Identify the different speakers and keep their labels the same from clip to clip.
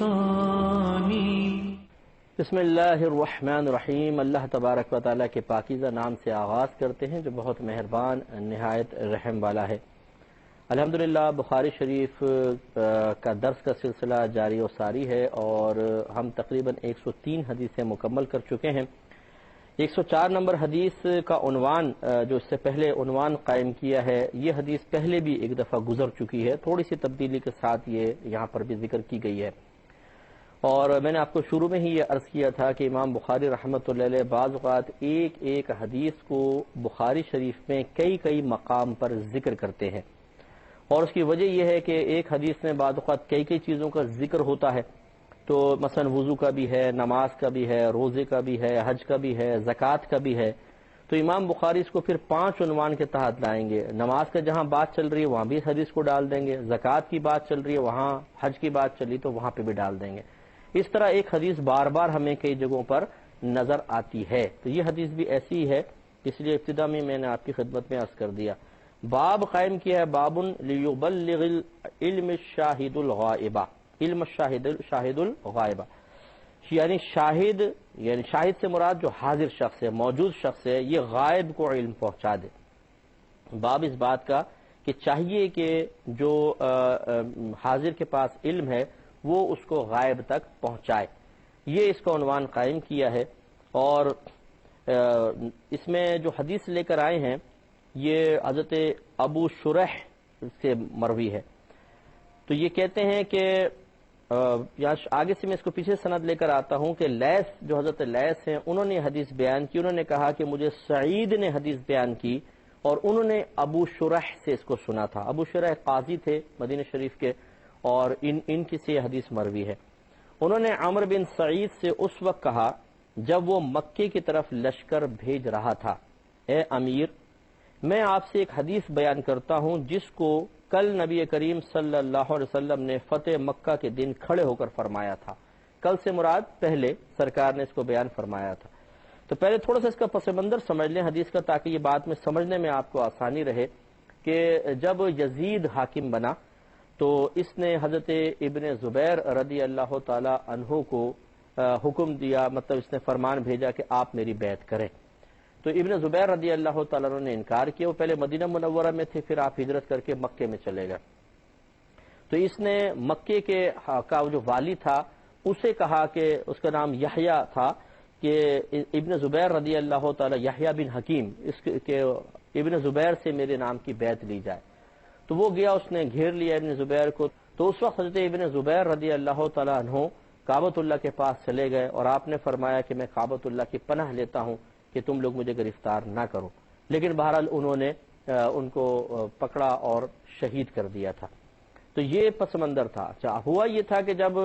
Speaker 1: ثانی۔
Speaker 2: بسم اللہ الرحمن الرحیم۔ اللہ تبارک و تعالیٰ کے پاکیزہ نام سے آغاز کرتے ہیں جو بہت مہربان نہایت رحم والا ہے۔ الحمدللہ بخاری شریف کا درس کا سلسلہ جاری و ساری ہے اور ہم تقریباً 103 حدیثیں مکمل کر چکے ہیں۔ 104 نمبر حدیث کا عنوان جو اس سے پہلے عنوان قائم کیا ہے، یہ حدیث پہلے بھی ایک دفعہ گزر چکی ہے، تھوڑی سی تبدیلی کے ساتھ یہ یہاں پر بھی ذکر کی گئی ہے۔ اور میں نے آپ کو شروع میں ہی یہ عرض کیا تھا کہ امام بخاری رحمۃ اللہ علیہ بعض اوقات ایک حدیث کو بخاری شریف میں کئی مقام پر ذکر کرتے ہیں، اور اس کی وجہ یہ ہے کہ ایک حدیث میں بعض اوقات کئی چیزوں کا ذکر ہوتا ہے، تو مثلا وضو کا بھی ہے، نماز کا بھی ہے، روزے کا بھی ہے، حج کا بھی ہے، زکوٰۃ کا بھی ہے، تو امام بخاری اس کو پھر 5 عنوان کے تحت لائیں گے۔ نماز کا جہاں بات چل رہی ہے وہاں بھی اس حدیث کو ڈال دیں گے، زکوٰۃ کی بات چل رہی ہے وہاں حج کی بات چل رہی تو وہاں پہ بھی ڈال دیں گے۔ اس طرح ایک حدیث بار بار ہمیں کئی جگہوں پر نظر آتی ہے، تو یہ حدیث بھی ایسی ہی ہے، اس لیے ابتدا میں نے آپ کی خدمت میں عرض کر دیا۔ باب قائم کیا ہے، باب لیبلغ علم الشاہد الغائبہ، علم شاہد الغائبہ، یعنی شاہد سے مراد جو حاضر شخص ہے، موجود شخص ہے، یہ غائب کو علم پہنچا دے۔ باب اس بات کا کہ چاہیے کہ جو حاضر کے پاس علم ہے وہ اس کو غائب تک پہنچائے، یہ اس کا عنوان قائم کیا ہے۔ اور اس میں جو حدیث لے کر آئے ہیں یہ حضرت ابو شریح سے مروی ہے، تو یہ کہتے ہیں کہ یہاں آگے سے میں اس کو پیچھے سند لے کر آتا ہوں کہ لیث جو حضرت لیث ہیں انہوں نے حدیث بیان کی، انہوں نے کہا کہ مجھے سعید نے حدیث بیان کی اور انہوں نے ابو شریح سے اس کو سنا تھا۔ ابو شریح قاضی تھے مدینہ شریف کے، اور ان کی سے حدیث مروی ہے۔ انہوں نے عمرو بن سعید سے اس وقت کہا جب وہ مکے کی طرف لشکر بھیج رہا تھا، اے امیر، میں آپ سے ایک حدیث بیان کرتا ہوں جس کو کل نبی کریم صلی اللہ علیہ وسلم نے فتح مکہ کے دن کھڑے ہو کر فرمایا تھا۔ کل سے مراد پہلے سرکار نے اس کو بیان فرمایا تھا۔ تو پہلے تھوڑا سا اس کا پس منظر سمجھ لیں حدیث کا، تاکہ یہ بات میں سمجھنے میں آپ کو آسانی رہے کہ جب یزید حاکم بنا تو اس نے حضرت ابن زبیر رضی اللہ تعالی عنہ کو حکم دیا، مطلب اس نے فرمان بھیجا کہ آپ میری بیعت کریں۔ تو ابن زبیر رضی اللہ تعالیٰ عنہ نے انکار کیا، وہ پہلے مدینہ منورہ میں تھے، پھر آپ ہجرت کر کے مکے میں چلے گئے۔ تو اس نے مکے کا جو والی تھا اسے کہا کہ اس کا نام یحییٰ تھا کہ ابن زبیر رضی اللہ تعالیٰ، یحییٰ بن حکیم، اس کے ابن زبیر سے میرے نام کی بیعت لی جائے۔ تو وہ گیا، اس نے گھیر لیا ابن زبیر کو، تو اس وقت حضرت ابن زبیر رضی اللہ تعالیٰ عنہ کعبۃ اللہ کے پاس چلے گئے اور آپ نے فرمایا کہ میں کعبۃ اللہ کی پناہ لیتا ہوں کہ تم لوگ مجھے گرفتار نہ کرو، لیکن بہرحال انہوں نے ان کو پکڑا اور شہید کر دیا تھا۔ تو یہ پس منظر تھا۔ اچھا، ہوا یہ تھا کہ جب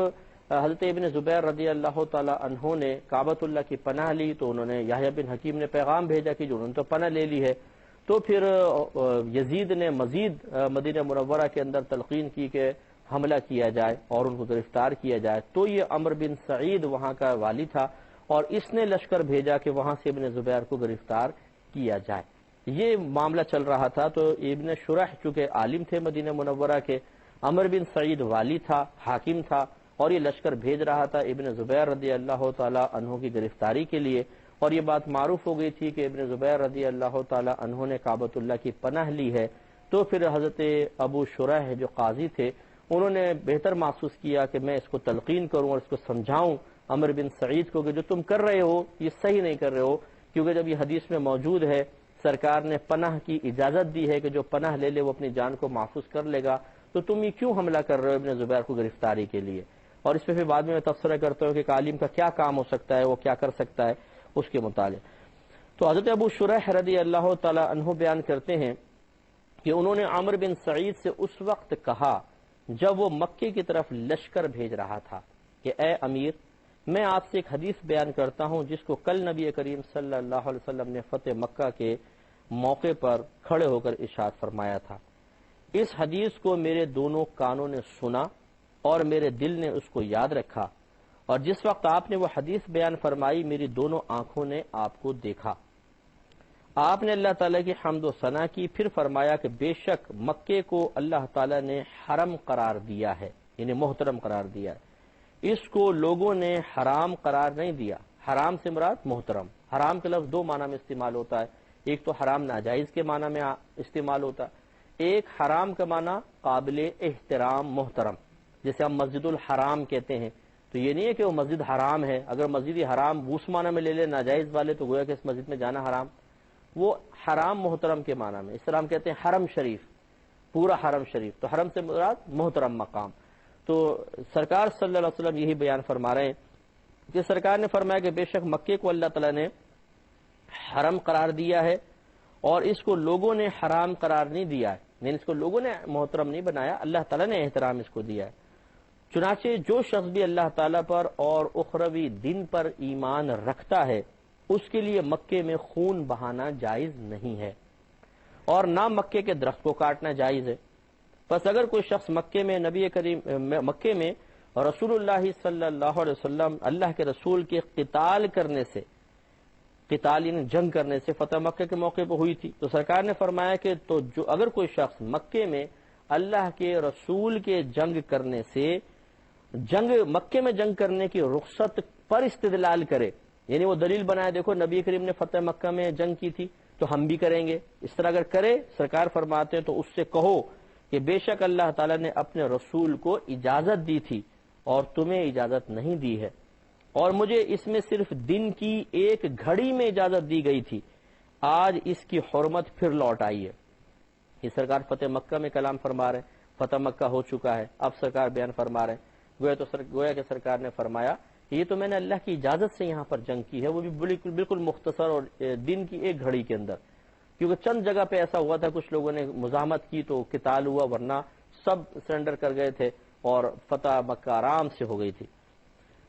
Speaker 2: حضرت ابن زبیر رضی اللہ تعالیٰ عنہ نے کعبۃ اللہ کی پناہ لی تو انہوں نے یحییٰ بن حکیم نے پیغام بھیجا کہ جو انہوں نے تو پناہ لے لی ہے، تو پھر یزید نے مزید مدینہ منورہ کے اندر تلقین کی کہ حملہ کیا جائے اور ان کو گرفتار کیا جائے۔ تو یہ عمرو بن سعید وہاں کا والی تھا اور اس نے لشکر بھیجا کہ وہاں سے ابن زبیر کو گرفتار کیا جائے۔ یہ معاملہ چل رہا تھا۔ تو ابن شریح چونکہ عالم تھے مدینہ منورہ کے، عمرو بن سعید والی تھا، حاکم تھا، اور یہ لشکر بھیج رہا تھا ابن زبیر رضی اللہ تعالی عنہ کی گرفتاری کے لیے، اور یہ بات معروف ہو گئی تھی کہ ابن زبیر رضی اللہ تعالی عنہ نے کعبۃ اللہ کی پناہ لی ہے۔ تو پھر حضرت ابو شریح جو قاضی تھے انہوں نے بہتر محسوس کیا کہ میں اس کو تلقین کروں اور اس کو سمجھاؤں عمرو بن سعید کو کہ جو تم کر رہے ہو یہ صحیح نہیں کر رہے ہو، کیونکہ جب یہ حدیث میں موجود ہے سرکار نے پناہ کی اجازت دی ہے کہ جو پناہ لے لے وہ اپنی جان کو محفوظ کر لے گا، تو تم یہ کیوں حملہ کر رہے ہو ابن زبیر کو گرفتاری کے لیے؟ اور اس پہ پھر بعد میں تبصرہ کرتا ہوں کہ ایک عالم کا کیا کام ہو سکتا ہے، وہ کیا کر سکتا ہے اس کے متعلق۔ تو حضرت ابو شریح رضی اللہ تعالی عنہ بیان کرتے ہیں کہ انہوں نے عمرو بن سعید سے اس وقت کہا جب وہ مکے کی طرف لشکر بھیج رہا تھا کہ اے امیر، میں آپ سے ایک حدیث بیان کرتا ہوں جس کو کل نبی کریم صلی اللہ علیہ وسلم نے فتح مکہ کے موقع پر کھڑے ہو کر ارشاد فرمایا تھا۔ اس حدیث کو میرے دونوں کانوں نے سنا اور میرے دل نے اس کو یاد رکھا، اور جس وقت آپ نے وہ حدیث بیان فرمائی میری دونوں آنکھوں نے آپ کو دیکھا۔ آپ نے اللہ تعالیٰ کی حمد و ثنا کی، پھر فرمایا کہ بے شک مکے کو اللہ تعالیٰ نے حرم قرار دیا ہے، یعنی محترم قرار دیا ہے، اس کو لوگوں نے حرام قرار نہیں دیا۔ حرام سے مراد محترم۔ حرام کا لفظ دو معنی میں استعمال ہوتا ہے، ایک تو حرام ناجائز کے معنی میں استعمال ہوتا ہے، ایک حرام کا معنی قابل احترام محترم، جیسے ہم مسجد الحرام کہتے ہیں تو یہ نہیں ہے کہ وہ مسجد حرام ہے، اگر مسجد حرام اس معنی میں لے لے ناجائز والے تو گویا کہ اس مسجد میں جانا حرام، وہ حرام محترم کے معنی میں۔ اس طرح ہم کہتے ہیں حرم شریف، پورا حرم شریف، تو حرم سے مراد محترم مقام۔ تو سرکار صلی اللہ علیہ وسلم یہی بیان فرما رہے ہیں کہ سرکار نے فرمایا کہ بے شک مکے کو اللہ تعالیٰ نے حرم قرار دیا ہے اور اس کو لوگوں نے حرام قرار نہیں دیا ہے، یعنی اس کو لوگوں نے محترم نہیں بنایا، اللہ تعالیٰ نے احترام اس کو دیا ہے۔ چنانچہ جو شخص بھی اللہ تعالیٰ پر اور اخروی دن پر ایمان رکھتا ہے اس کے لیے مکے میں خون بہانا جائز نہیں ہے اور نہ مکے کے درخت کو کاٹنا جائز ہے۔ بس اگر کوئی شخص مکے میں رسول اللہ صلی اللہ علیہ وسلم اللہ کے رسول کے قتال کرنے سے، قتال یعنی جنگ کرنے سے فتح مکہ کے موقع پہ ہوئی تھی، تو سرکار نے فرمایا کہ تو جو اگر کوئی شخص مکے میں اللہ کے رسول کے جنگ کرنے سے مکے میں جنگ کرنے کی رخصت پر استدلال کرے، یعنی وہ دلیل بنائے دیکھو نبی کریم نے فتح مکہ میں جنگ کی تھی تو ہم بھی کریں گے، اس طرح اگر کرے سرکار فرماتے ہیں تو اس سے کہو کہ بے شک اللہ تعالیٰ نے اپنے رسول کو اجازت دی تھی اور تمہیں اجازت نہیں دی ہے، اور مجھے اس میں صرف دن کی ایک گھڑی میں اجازت دی گئی تھی، آج اس کی حرمت پھر لوٹ آئی ہے۔ یہ سرکار فتح مکہ میں کلام فرما رہے ہیں، فتح مکہ ہو چکا ہے، اب سرکار بیان فرما رہے ہیں، گویا کہ سرکار نے فرمایا کہ یہ تو میں نے اللہ کی اجازت سے یہاں پر جنگ کی ہے، وہ بھی بالکل مختصر اور دن کی ایک گھڑی کے اندر، کیونکہ چند جگہ پہ ایسا ہوا تھا کچھ لوگوں نے مزاحمت کی تو قتال ہوا، ورنہ سب سرنڈر کر گئے تھے اور فتح مکہ آرام سے ہو گئی تھی۔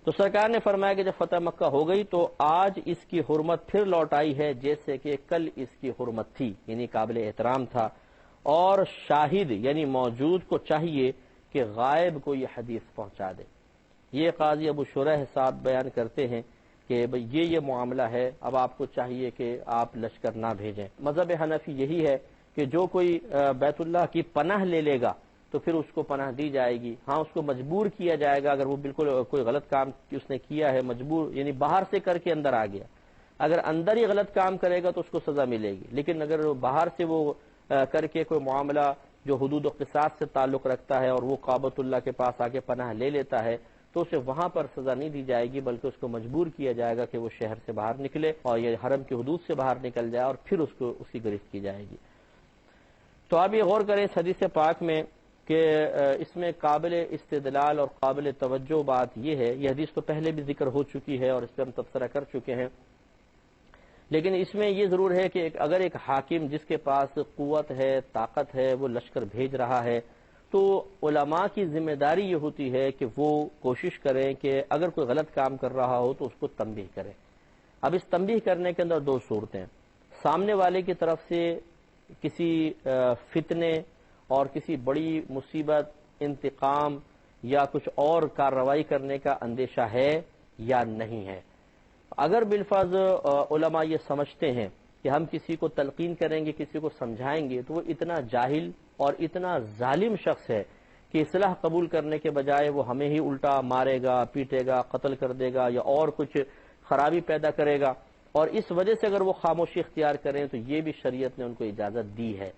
Speaker 2: تو سرکار نے فرمایا کہ جب فتح مکہ ہو گئی تو آج اس کی حرمت پھر لوٹ آئی ہے جیسے کہ کل اس کی حرمت تھی، یعنی قابل احترام تھا، اور شاہد یعنی موجود کو چاہیے کہ غائب کو یہ حدیث پہنچا دے۔ یہ قاضی ابو شریح صاحب بیان کرتے ہیں کہ یہ معاملہ ہے، اب آپ کو چاہیے کہ آپ لشکر نہ بھیجیں۔ مذہب حنفی یہی ہے کہ جو کوئی بیت اللہ کی پناہ لے لے گا تو پھر اس کو پناہ دی جائے گی، ہاں اس کو مجبور کیا جائے گا اگر وہ بالکل کوئی غلط کام اس نے کیا ہے، مجبور یعنی باہر سے کر کے اندر آ گیا، اگر اندر ہی غلط کام کرے گا تو اس کو سزا ملے گی، لیکن اگر باہر سے وہ کر کے کوئی معاملہ جو حدود و قصاص سے تعلق رکھتا ہے اور وہ کعبۃ اللہ کے پاس آ کے پناہ لے لیتا ہے تو اسے وہاں پر سزا نہیں دی جائے گی، بلکہ اس کو مجبور کیا جائے گا کہ وہ شہر سے باہر نکلے اور یہ حرم کی حدود سے باہر نکل جائے اور پھر اس کی گرفت کی جائے گی۔ تو آپ یہ غور کریں اس حدیث پاک میں کہ اس میں قابل استدلال اور قابل توجہ بات یہ ہے، یہ حدیث تو پہلے بھی ذکر ہو چکی ہے اور اس پہ ہم تبصرہ کر چکے ہیں، لیکن اس میں یہ ضرور ہے کہ اگر ایک حاکم جس کے پاس قوت ہے، طاقت ہے، وہ لشکر بھیج رہا ہے تو علماء کی ذمہ داری یہ ہوتی ہے کہ وہ کوشش کریں کہ اگر کوئی غلط کام کر رہا ہو تو اس کو تنبیہ کریں۔ اب اس تنبیہ کرنے کے اندر دو صورتیں، سامنے والے کی طرف سے کسی فتنے اور کسی بڑی مصیبت، انتقام یا کچھ اور کارروائی کرنے کا اندیشہ ہے یا نہیں ہے۔ اگر بالفرض علماء یہ سمجھتے ہیں کہ ہم کسی کو تلقین کریں گے، کسی کو سمجھائیں گے تو وہ اتنا جاہل اور اتنا ظالم شخص ہے کہ اصلاح قبول کرنے کے بجائے وہ ہمیں ہی الٹا مارے گا، پیٹے گا، قتل کر دے گا یا اور کچھ خرابی پیدا کرے گا، اور اس وجہ سے اگر وہ خاموشی اختیار کریں تو یہ بھی شریعت نے ان کو اجازت دی ہے۔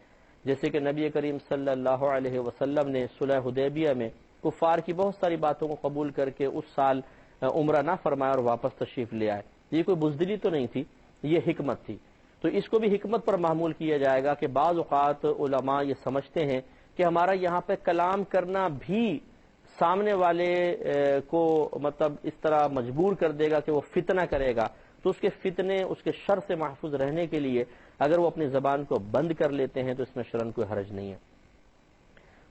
Speaker 2: جیسے کہ نبی کریم صلی اللہ علیہ وسلم نے صلح حدیبیہ میں کفار کی بہت ساری باتوں کو قبول کر کے اس سال عمرہ نہ فرمایا اور واپس تشریف لے آئے۔ یہ کوئی بزدلی تو نہیں تھی، یہ حکمت تھی، تو اس کو بھی حکمت پر معمول کیا جائے گا کہ بعض اوقات علماء یہ سمجھتے ہیں کہ ہمارا یہاں پہ کلام کرنا بھی سامنے والے کو مطلب اس طرح مجبور کر دے گا کہ وہ فتنہ کرے گا، تو اس کے فتنے، اس کے شر سے محفوظ رہنے کے لیے اگر وہ اپنی زبان کو بند کر لیتے ہیں تو اس میں شرعاً کوئی حرج نہیں ہے۔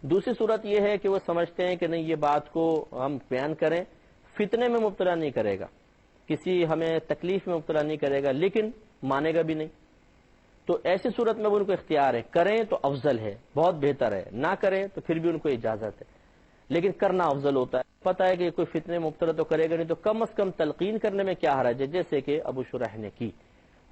Speaker 2: دوسری صورت یہ ہے کہ وہ سمجھتے ہیں کہ نہیں یہ بات کو ہم بیان کریں، فتنے میں مبتلا نہیں کرے گا، کسی ہمیں تکلیف میں مبتلا نہیں کرے گا، لیکن مانے گا بھی نہیں، تو ایسی صورت میں وہ ان کو اختیار ہے، کریں تو افضل ہے، بہت بہتر ہے، نہ کریں تو پھر بھی ان کو اجازت ہے، لیکن کرنا افضل ہوتا ہے۔ پتہ ہے کہ کوئی فتنے مبتلا تو کرے گا نہیں تو کم از کم تلقین کرنے میں کیا حرج ہے، جیسے کہ ابو شریح نے کی۔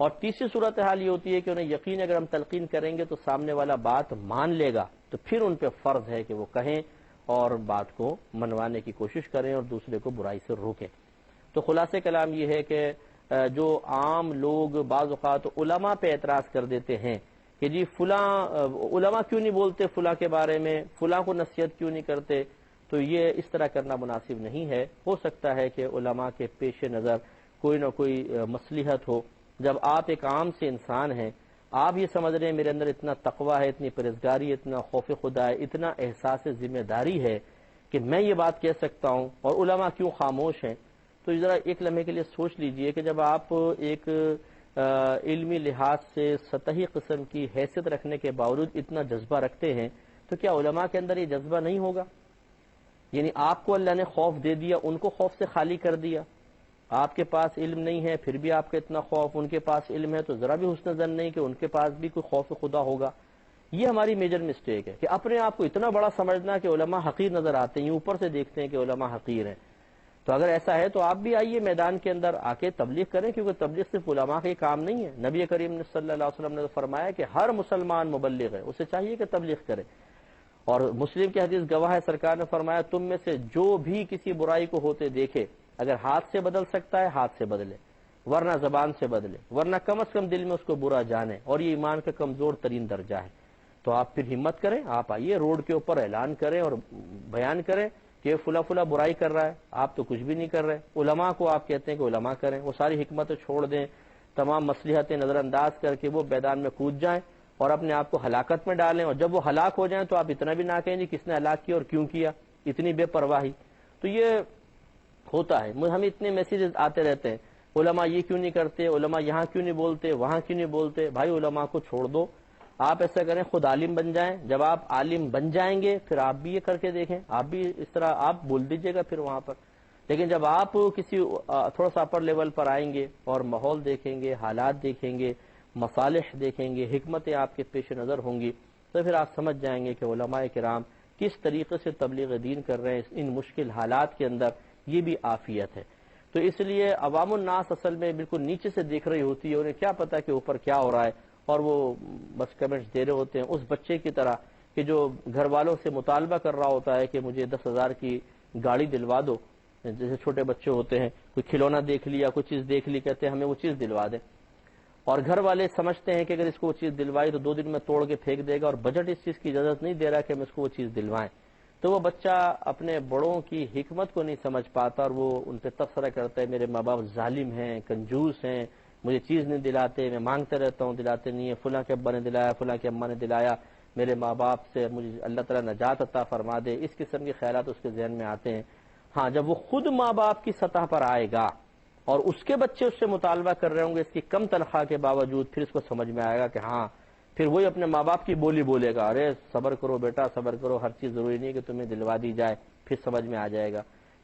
Speaker 2: اور تیسری صورتحال یہ ہوتی ہے کہ انہیں یقین اگر ہم تلقین کریں گے تو سامنے والا بات مان لے گا، تو پھر ان پہ فرض ہے کہ وہ کہیں اور بات کو منوانے کی کوشش کریں اور دوسرے کو برائی سے روکیں۔ تو خلاصہ کلام یہ ہے کہ جو عام لوگ بعض اوقات علماء پہ اعتراض کر دیتے ہیں کہ جی فلاں علماء کیوں نہیں بولتے فلاں کے بارے میں، فلاں کو نصیحت کیوں نہیں کرتے، تو یہ اس طرح کرنا مناسب نہیں ہے۔ ہو سکتا ہے کہ علماء کے پیش نظر کوئی نہ کوئی مصلحت ہو۔ جب آپ ایک عام سے انسان ہیں، آپ یہ سمجھ رہے ہیں میرے اندر اتنا تقوی ہے، اتنی پرہیزگاری، اتنا خوف خدا ہے، اتنا احساس ذمہ داری ہے کہ میں یہ بات کہہ سکتا ہوں، اور علماء کیوں خاموش ہیں؟ تو ذرا ایک لمحے کے لیے سوچ لیجئے کہ جب آپ ایک علمی لحاظ سے سطحی قسم کی حیثیت رکھنے کے باوجود اتنا جذبہ رکھتے ہیں، تو کیا علماء کے اندر یہ جذبہ نہیں ہوگا؟ یعنی آپ کو اللہ نے خوف دے دیا، ان کو خوف سے خالی کر دیا۔ آپ کے پاس علم نہیں ہے پھر بھی آپ کا اتنا خوف، ان کے پاس علم ہے تو ذرا بھی حسن ظن نہیں کہ ان کے پاس بھی کوئی خوف خدا ہوگا۔ یہ ہماری میجر مسٹیک ہے کہ اپنے آپ کو اتنا بڑا سمجھنا کہ علماء حقیر نظر آتے ہیں، اوپر سے دیکھتے ہیں کہ علماء حقیر ہیں۔ تو اگر ایسا ہے تو آپ بھی آئیے میدان کے اندر آ کے تبلیغ کریں، کیونکہ تبلیغ صرف علماء کا کام نہیں ہے۔ نبی کریم صلی اللہ علیہ وسلم نے فرمایا کہ ہر مسلمان مبلغ ہے، اسے چاہیے کہ تبلیغ کرے۔ اور مسلم کی حدیث گواہ ہے، سرکار نے فرمایا تم میں سے جو بھی کسی برائی کو ہوتے دیکھے، اگر ہاتھ سے بدل سکتا ہے ہاتھ سے بدلے، ورنہ زبان سے بدلے، ورنہ کم از کم دل میں اس کو برا جانے، اور یہ ایمان کا کمزور ترین درجہ ہے۔ تو آپ پھر ہمت کریں، آپ آئیے روڈ کے اوپر اعلان کریں اور بیان کریں کہ فلا فلا برائی کر رہا ہے، آپ تو کچھ بھی نہیں کر رہے۔ علماء کو آپ کہتے ہیں کہ علماء کریں، وہ ساری حکمتیں چھوڑ دیں، تمام مصلحتیں نظر انداز کر کے وہ میدان میں کود جائیں اور اپنے آپ کو ہلاکت میں ڈالیں، اور جب وہ ہلاک ہو جائیں تو آپ اتنا بھی نہ کہیں جی کس نے ہلاک کیا اور کیوں کیا، اتنی بے پرواہی۔ تو یہ ہوتا ہے، ہمیں اتنے میسیجز آتے رہتے ہیں، علماء یہ کیوں نہیں کرتے، علماء یہاں کیوں نہیں بولتے، وہاں کیوں نہیں بولتے۔ بھائی علماء کو چھوڑ دو، آپ ایسا کریں خود عالم بن جائیں، جب آپ عالم بن جائیں گے پھر آپ بھی یہ کر کے دیکھیں، آپ بھی اس طرح آپ بول دیجئے گا پھر وہاں پر۔ لیکن جب آپ کسی تھوڑا سا اپر لیول پر آئیں گے اور ماحول دیکھیں گے، حالات دیکھیں گے، مصالح دیکھیں گے، حکمتیں آپ کے پیش نظر ہوں گی، تو پھر آپ سمجھ جائیں گے کہ علماء کرام کس طریقے سے تبلیغ دین کر رہے ہیں ان مشکل حالات کے اندر، یہ بھی عافیت ہے۔ تو اس لیے عوام الناس اصل میں بالکل نیچے سے دیکھ رہی ہوتی ہے، انہیں کیا پتا کہ اوپر کیا ہو رہا ہے، اور وہ بس کمنٹس دے رہے ہوتے ہیں اس بچے کی طرح کہ جو گھر والوں سے مطالبہ کر رہا ہوتا ہے کہ مجھے 10,000 کی گاڑی دلوا دو، جیسے چھوٹے بچے ہوتے ہیں، کوئی کھلونا دیکھ لیا، کوئی چیز دیکھ لی، کہتے ہیں ہمیں وہ چیز دلوا دیں، اور گھر والے سمجھتے ہیں کہ اگر اس کو وہ چیز دلوائی تو 2 دن میں توڑ کے پھینک دے گا، اور بجٹ اس چیز کی اجازت نہیں دے رہا کہ ہم اس کو وہ چیز دلوائیں۔ تو وہ بچہ اپنے بڑوں کی حکمت کو نہیں سمجھ پاتا، اور وہ ان پہ تبصرہ کرتا ہے میرے ماں باپ ظالم ہیں، کنجوس ہیں، مجھے چیز نہیں دلاتے، میں مانگتا رہتا ہوں دلاتے نہیں ہیں، فلاں کے ابا نے دلایا، فلاں کے اماں نے دلایا، میرے ماں باپ سے مجھے اللہ تعالیٰ نجات عطا فرما دے، اس قسم کے خیالات اس کے ذہن میں آتے ہیں۔ ہاں جب وہ خود ماں باپ کی سطح پر آئے گا اور اس کے بچے اس سے مطالبہ کر رہے ہوں گے اس کی کم تنخواہ کے باوجود، پھر اس کو سمجھ میں آئے گا کہ ہاں، پھر وہی اپنے ماں باپ کی بولی بولے گا، ارے صبر کرو بیٹا صبر کرو، ہر چیز ضروری نہیں کہ تمہیں دلوا دی جائے، پھر سمجھ میں آ جائے گا۔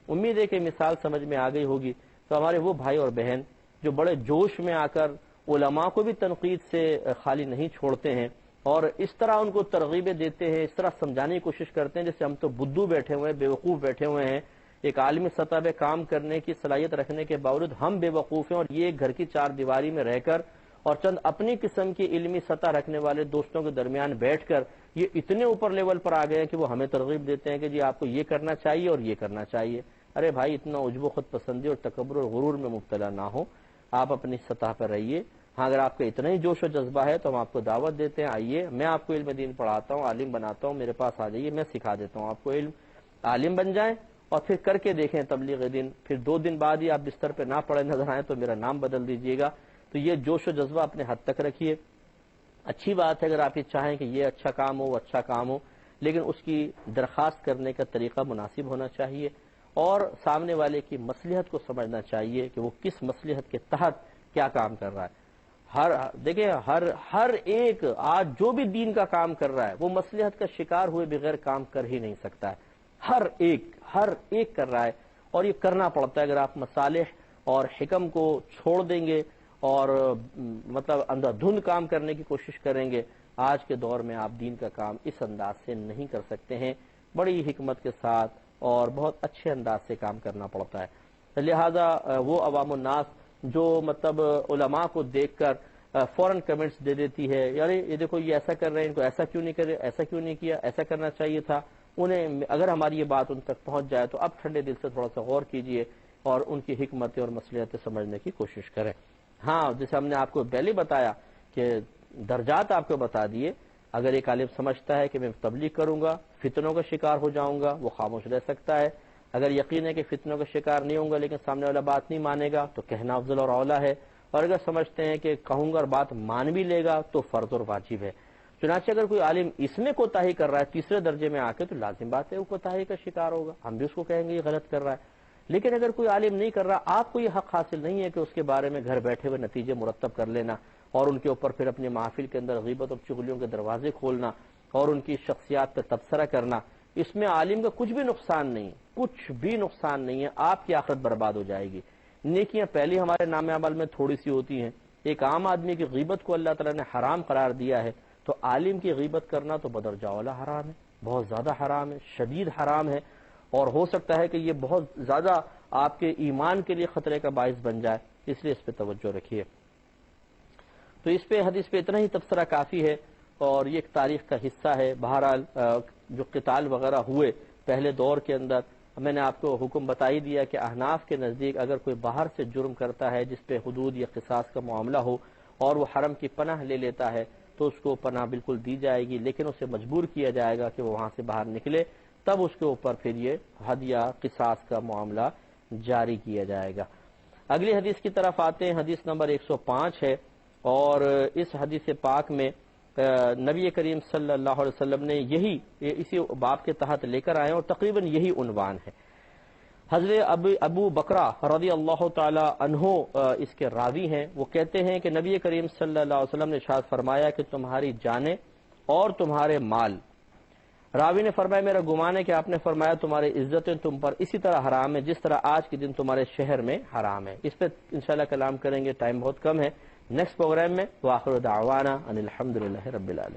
Speaker 2: امید ہے کہ مثال سمجھ میں آ گئی ہوگی۔ تو ہمارے وہ بھائی اور بہن جو بڑے جوش میں آ کر علماء کو بھی تنقید سے خالی نہیں چھوڑتے ہیں، اور اس طرح ان کو ترغیبیں دیتے ہیں، اس طرح سمجھانے کی کوشش کرتے ہیں جیسے ہم تو بدھو بیٹھے ہوئے ہیں، بے وقوف بیٹھے ہوئے ہیں، ایک عالمی سطح پہ کام کرنے کی صلاحیت رکھنے کے باوجود ہم بے وقوف ہیں، اور یہ گھر کی 4 دیواری میں رہ کر اور چند اپنی قسم کی علمی سطح رکھنے والے دوستوں کے درمیان بیٹھ کر یہ اتنے اوپر لیول پر آ گئے ہیں کہ وہ ہمیں ترغیب دیتے ہیں کہ جی آپ کو یہ کرنا چاہیے اور یہ کرنا چاہیے۔ ارے بھائی اتنا عجب و خود پسندی اور تکبر اور غرور میں مبتلا نہ ہو، آپ اپنی سطح پر رہیے۔ ہاں اگر آپ کا اتنا ہی جوش و جذبہ ہے تو ہم آپ کو دعوت دیتے ہیں، آئیے میں آپ کو علم دین پڑھاتا ہوں، عالم بناتا ہوں، میرے پاس آ جائیے، میں سکھا دیتا ہوں آپ کو علم، عالم بن جائیں اور پھر کر کے دیکھیں تبلیغ دین، پھر 2 دن بعد ہی آپ بستر پہ نہ پڑے نظر آئیں تو میرا نام بدل دیجیے گا۔ تو یہ جوش و جذبہ اپنے حد تک رکھیے۔ اچھی بات ہے اگر آپ یہ چاہیں کہ یہ اچھا کام ہو، وہ اچھا کام ہو، لیکن اس کی درخواست کرنے کا طریقہ مناسب ہونا چاہیے، اور سامنے والے کی مصلحت کو سمجھنا چاہیے کہ وہ کس مصلحت کے تحت کیا کام کر رہا ہے۔ دیکھیں ہر ایک آج جو بھی دین کا کام کر رہا ہے وہ مصلحت کا شکار ہوئے بغیر کام کر ہی نہیں سکتا ہے، ہر ایک کر رہا ہے، اور یہ کرنا پڑتا ہے۔ اگر آپ مصالح اور حکم کو چھوڑ دیں گے اور مطلب اندھا دھند کام کرنے کی کوشش کریں گے، آج کے دور میں آپ دین کا کام اس انداز سے نہیں کر سکتے ہیں، بڑی حکمت کے ساتھ اور بہت اچھے انداز سے کام کرنا پڑتا ہے۔ لہذا وہ عوام الناس جو مطلب علماء کو دیکھ کر فوراً کمنٹس دے دیتی ہے، یار یہ دیکھو یہ ایسا کر رہے ہیں، ان کو ایسا کیوں نہیں کرے، ایسا کیوں نہیں کیا، ایسا کرنا چاہیے تھا، انہیں اگر ہماری یہ بات ان تک پہنچ جائے تو اب ٹھنڈے دل سے تھوڑا سا غور کیجئے اور ان کی حکمتیں اور مصلحتیں سمجھنے کی کوشش کریں۔ ہاں، جیسے ہم نے آپ کو پہلے بتایا کہ درجات آپ کو بتا دیے، اگر ایک عالم سمجھتا ہے کہ میں تبلیغ کروں گا، فتنوں کا شکار ہو جاؤں گا، وہ خاموش رہ سکتا ہے۔ اگر یقین ہے کہ فتنوں کا شکار نہیں ہوں گا لیکن سامنے والا بات نہیں مانے گا تو کہنا افضل اور اولیٰ ہے، اور اگر سمجھتے ہیں کہ کہوں گا اور بات مان بھی لے گا تو فرض اور واجب ہے۔ چنانچہ اگر کوئی عالم اس میں کوتاہی کر رہا ہے تیسرے درجے میں آ کے تو لازم بات ہے وہ کوتاہی کا شکار ہوگا، ہم بھی اس کو کہیں گے یہ غلط کر رہا ہے۔ لیکن اگر کوئی عالم نہیں کر رہا، آپ کو یہ حق حاصل نہیں ہے کہ اس کے بارے میں گھر بیٹھے ہوئے نتیجے مرتب کر لینا اور ان کے اوپر پھر اپنی محافل کے اندر غیبت اور چغلیوں کے دروازے کھولنا اور ان کی شخصیات پہ تبصرہ کرنا، اس میں عالم کا کچھ بھی نقصان نہیں، کچھ بھی نقصان نہیں ہے، آپ کی آخرت برباد ہو جائے گی۔ نیکیاں پہلے ہمارے نام عمل میں تھوڑی سی ہوتی ہیں، ایک عام آدمی کی غیبت کو اللہ تعالیٰ نے حرام قرار دیا ہے، تو عالم کی غیبت کرنا تو بدرجہ اولی حرام ہے، بہت زیادہ حرام ہے، شدید حرام ہے، اور ہو سکتا ہے کہ یہ بہت زیادہ آپ کے ایمان کے لیے خطرے کا باعث بن جائے، اس لیے اس پہ توجہ رکھیے۔ تو اس پہ حدیث پہ اتنا ہی تبصرہ کافی ہے، اور یہ ایک تاریخ کا حصہ ہے۔ بہرحال جو قتال وغیرہ ہوئے پہلے دور کے اندر، میں نے آپ کو حکم بتا ہی دیا کہ احناف کے نزدیک اگر کوئی باہر سے جرم کرتا ہے جس پہ حدود یا قصاص کا معاملہ ہو اور وہ حرم کی پناہ لے لیتا ہے تو اس کو پناہ بالکل دی جائے گی، لیکن اسے مجبور کیا جائے گا کہ وہ وہاں سے باہر نکلے، تب اس کے اوپر پھر یہ حد یا قصاص کا معاملہ جاری کیا جائے گا۔ اگلی حدیث کی طرف آتے ہیں، حدیث نمبر 105 ہے، اور اس حدیث پاک میں نبی کریم صلی اللہ علیہ وسلم نے اسی باب کے تحت لے کر آئے اور تقریباً یہی عنوان ہے۔ حضرت ابو بکرہ رضی اللہ تعالی عنہ اس کے راوی ہیں، وہ کہتے ہیں کہ نبی کریم صلی اللہ علیہ وسلم نے ارشاد فرمایا کہ تمہاری جانیں اور تمہارے مال، راوی نے فرمایا میرا گمان ہے کہ آپ نے فرمایا تمہاری عزتیں تم پر اسی طرح حرام ہے جس طرح آج کے دن تمہارے شہر میں حرام ہے۔ اس پہ انشاءاللہ کلام کریں گے، ٹائم بہت کم ہے۔ نیکسٹ پروگرام میں وآخر دعوانا ان الحمدللہ رب العالمین۔